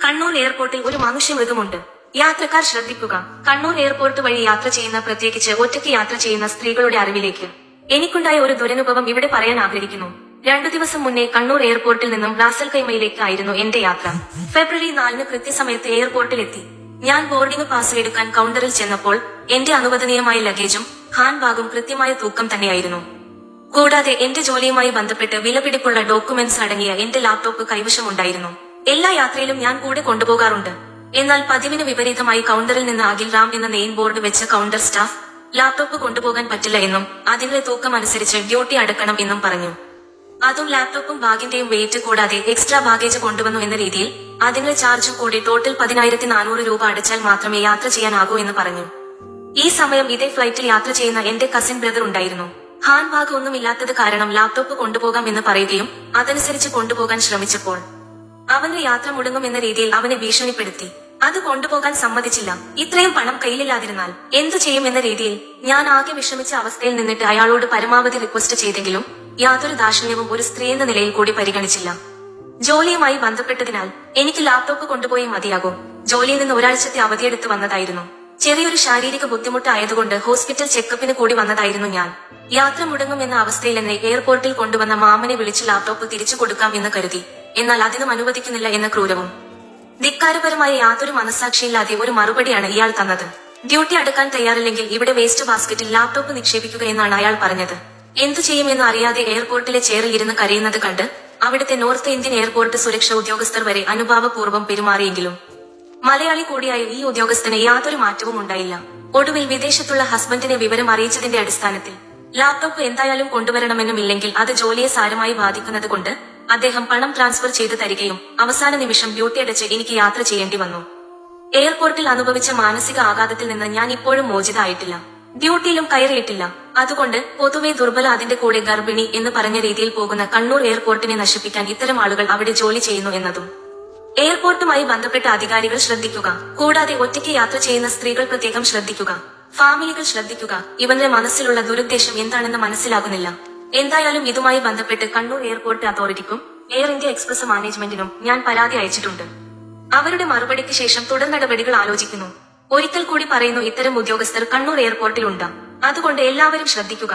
കണ്ണൂർ എയർപോർട്ടിൽ ഒരു മനുഷ്യമൃഗമുണ്ട്. യാത്രക്കാർ ശ്രദ്ധിക്കുക. കണ്ണൂർ എയർപോർട്ട് വഴി യാത്ര ചെയ്യുന്ന, പ്രത്യേകിച്ച് ഒറ്റയ്ക്ക് യാത്ര ചെയ്യുന്ന സ്ത്രീകളുടെ അറിവിലേക്ക് എനിക്കുണ്ടായ ഒരു ദുരനുഭവം ഇവിടെ പറയാൻ ആഗ്രഹിക്കുന്നു. 2 ദിവസം മുന്നേ കണ്ണൂർ എയർപോർട്ടിൽ നിന്നും റാസൽ കൈമയിലേക്ക് ആയിരുന്നു എന്റെ യാത്ര. ഫെബ്രുവരി 4 കൃത്യസമയത്ത് എയർപോർട്ടിൽ എത്തി. ഞാൻ ബോർഡിംഗ് പാസ് എടുക്കാൻ കൗണ്ടറിൽ ചെന്നപ്പോൾ എന്റെ അനുവദനീയമായ ലഗേജും ഹാൻഡ് ബാഗും കൃത്യമായ തൂക്കം തന്നെയായിരുന്നു. കൂടാതെ എന്റെ ജോലിയുമായി ബന്ധപ്പെട്ട് വിലപിടിപ്പുള്ള ഡോക്യുമെന്റ്സ് അടങ്ങിയ എന്റെ ലാപ്ടോപ്പ് കൈവശമുണ്ടായിരുന്നു. എല്ലാ യാത്രയിലും ഞാൻ കൂടെ കൊണ്ടുപോകാറുണ്ട്. എന്നാൽ പതിവിന് വിപരീതമായി കൗണ്ടറിൽ നിന്ന് അഖിൽ റാം എന്ന നെയിം ബോർഡ് വെച്ച കൗണ്ടർ സ്റ്റാഫ് ലാപ്ടോപ്പ് കൊണ്ടുപോകാൻ പറ്റില്ല എന്നും അതിന്റെ തൂക്കം അനുസരിച്ച് ഡ്യൂട്ടി അടക്കണം എന്നും പറഞ്ഞു. അതും ലാപ്ടോപ്പും ബാഗിന്റെയും വെയിറ്റ് കൂടാതെ എക്സ്ട്രാ ബാഗേജ് കൊണ്ടുവന്നു എന്ന രീതിയിൽ അതിന്റെ ചാർജും കൂടി ടോട്ടൽ 10,400 രൂപ അടച്ചാൽ മാത്രമേ യാത്ര ചെയ്യാനാകൂ എന്ന് പറഞ്ഞു. ഈ സമയം ഇതേ ഫ്ലൈറ്റിൽ യാത്ര ചെയ്യുന്ന എന്റെ കസിൻ ബ്രദർ ഉണ്ടായിരുന്നു. ഹാൻഡ് ബാഗ് ഒന്നുമില്ലാത്തത് കാരണം ലാപ്ടോപ്പ് കൊണ്ടുപോകാം എന്ന് പറയുകയും അതനുസരിച്ച് കൊണ്ടുപോകാൻ ശ്രമിച്ചപ്പോൾ അവന്റെ യാത്ര മുടങ്ങും എന്ന രീതിയിൽ അവനെ ഭീഷണിപ്പെടുത്തി. അത് കൊണ്ടുപോകാൻ സമ്മതിച്ചില്ല. ഇത്രയും പണം കയ്യിലില്ലാതിരുന്നാൽ എന്തു ചെയ്യും എന്ന രീതിയിൽ ഞാൻ ആകെ വിഷമിച്ച അവസ്ഥയിൽ നിന്നിട്ട് അയാളോട് പരമാവധി റിക്വസ്റ്റ് ചെയ്തെങ്കിലും യാതൊരു ദാക്ഷിണ്യവും ഒരു സ്ത്രീ എന്ന നിലയിൽ കൂടി പരിഗണിച്ചില്ല. ജോലിയുമായി ബന്ധപ്പെട്ടതിനാൽ എനിക്ക് ലാപ്ടോപ്പ് കൊണ്ടുപോയി മതിയാകും. ജോലിയിൽ നിന്ന് ഒരാഴ്ചത്തെ അവധിയെടുത്ത് വന്നതായിരുന്നു. ചെറിയൊരു ശാരീരിക ബുദ്ധിമുട്ട് ആയതുകൊണ്ട് ഹോസ്പിറ്റൽ ചെക്കപ്പിന് കൂടി വന്നതായിരുന്നു ഞാൻ. യാത്ര മുടങ്ങും എന്ന അവസ്ഥയിൽ എന്നെ എയർപോർട്ടിൽ കൊണ്ടുവന്ന മാമനെ വിളിച്ച് ലാപ്ടോപ്പ് തിരിച്ചു കൊടുക്കാം എന്ന് കരുതി. എന്നാൽ അതിനും അനുവദിക്കുന്നില്ല എന്ന ക്രൂരവും ധിക്കാരപരമായ യാതൊരു മനസ്സാക്ഷിയില്ലാതെ ഒരു മറുപടിയാണ് ഇയാൾ തന്നത്. ഡ്യൂട്ടി അടക്കാൻ തയ്യാറില്ലെങ്കിൽ ഇവിടെ വേസ്റ്റ് ബാസ്ക്കറ്റിൽ ലാപ്ടോപ്പ് നിക്ഷേപിക്കുക എന്നാണ് അയാൾ പറഞ്ഞത്. എന്തു ചെയ്യുമെന്ന് അറിയാതെ എയർപോർട്ടിലെ ചെയറിൽ ഇരുന്ന് കരയുന്നത് കണ്ട് അവിടുത്തെ നോർത്ത് ഇന്ത്യൻ എയർപോർട്ട് സുരക്ഷാ ഉദ്യോഗസ്ഥർ വരെ അനുഭാവപൂർവ്വം പെരുമാറിയെങ്കിലും മലയാളി കൂടിയായ ഈ ഉദ്യോഗസ്ഥന് യാതൊരു മാറ്റവും ഉണ്ടായില്ല. ഒടുവിൽ വിദേശത്തുള്ള ഹസ്ബൻഡിനെ വിവരം അറിയിച്ചതിന്റെ അടിസ്ഥാനത്തിൽ ലാപ്ടോപ്പ് എന്തായാലും കൊണ്ടുവരണമെന്നും ഇല്ലെങ്കിൽ അത് ജോലിയെ സാരമായി ബാധിക്കുന്നത് കൊണ്ട് അദ്ദേഹം പണം ട്രാൻസ്ഫർ ചെയ്തു തരികയും അവസാന നിമിഷം ഡ്യൂട്ടി അടച്ച് എനിക്ക് യാത്ര ചെയ്യേണ്ടി വന്നു. എയർപോർട്ടിൽ അനുഭവിച്ച മാനസിക ആഘാതത്തിൽ നിന്ന് ഞാൻ ഇപ്പോഴും മോചിതയായിട്ടില്ല. ഡ്യൂട്ടിയിലും കയറിയിട്ടില്ല. അതുകൊണ്ട് പൊതുവെ ദുർബല, അതിന്റെ കൂടെ ഗർഭിണി എന്ന് പറഞ്ഞ രീതിയിൽ പോകുന്ന കണ്ണൂർ എയർപോർട്ടിനെ നശിപ്പിക്കാൻ ഇത്തരം ആളുകൾ അവിടെ ജോലി ചെയ്യുന്നു എന്നതും എയർപോർട്ടുമായി ബന്ധപ്പെട്ട അധികാരികൾ ശ്രദ്ധിക്കുക. കൂടാതെ ഒറ്റയ്ക്ക് യാത്ര ചെയ്യുന്ന സ്ത്രീകൾ പ്രത്യേകം ശ്രദ്ധിക്കുക. ഫാമിലികൾ ശ്രദ്ധിക്കുക. ഇവന്റെ മനസ്സിലുള്ള ദുരുദ്ദേശം എന്താണെന്ന് മനസ്സിലാകുന്നില്ല. എന്തായാലും ഇതുമായി ബന്ധപ്പെട്ട് കണ്ണൂർ എയർപോർട്ട് അതോറിറ്റിക്കും എയർ ഇന്ത്യ എക്സ്പ്രസ് മാനേജ്മെന്റിനും ഞാൻ പരാതി അയച്ചിട്ടുണ്ട്. അവരുടെ മറുപടിക്ക് ശേഷം തുടർ നടപടികൾ ആലോചിക്കുന്നു. ഒരിക്കൽ കൂടി പറയുന്നു, ഇത്തരം ഉദ്യോഗസ്ഥർ കണ്ണൂർ എയർപോർട്ടിൽ ഉണ്ട്. അതുകൊണ്ട് എല്ലാവരും ശ്രദ്ധിക്കുക.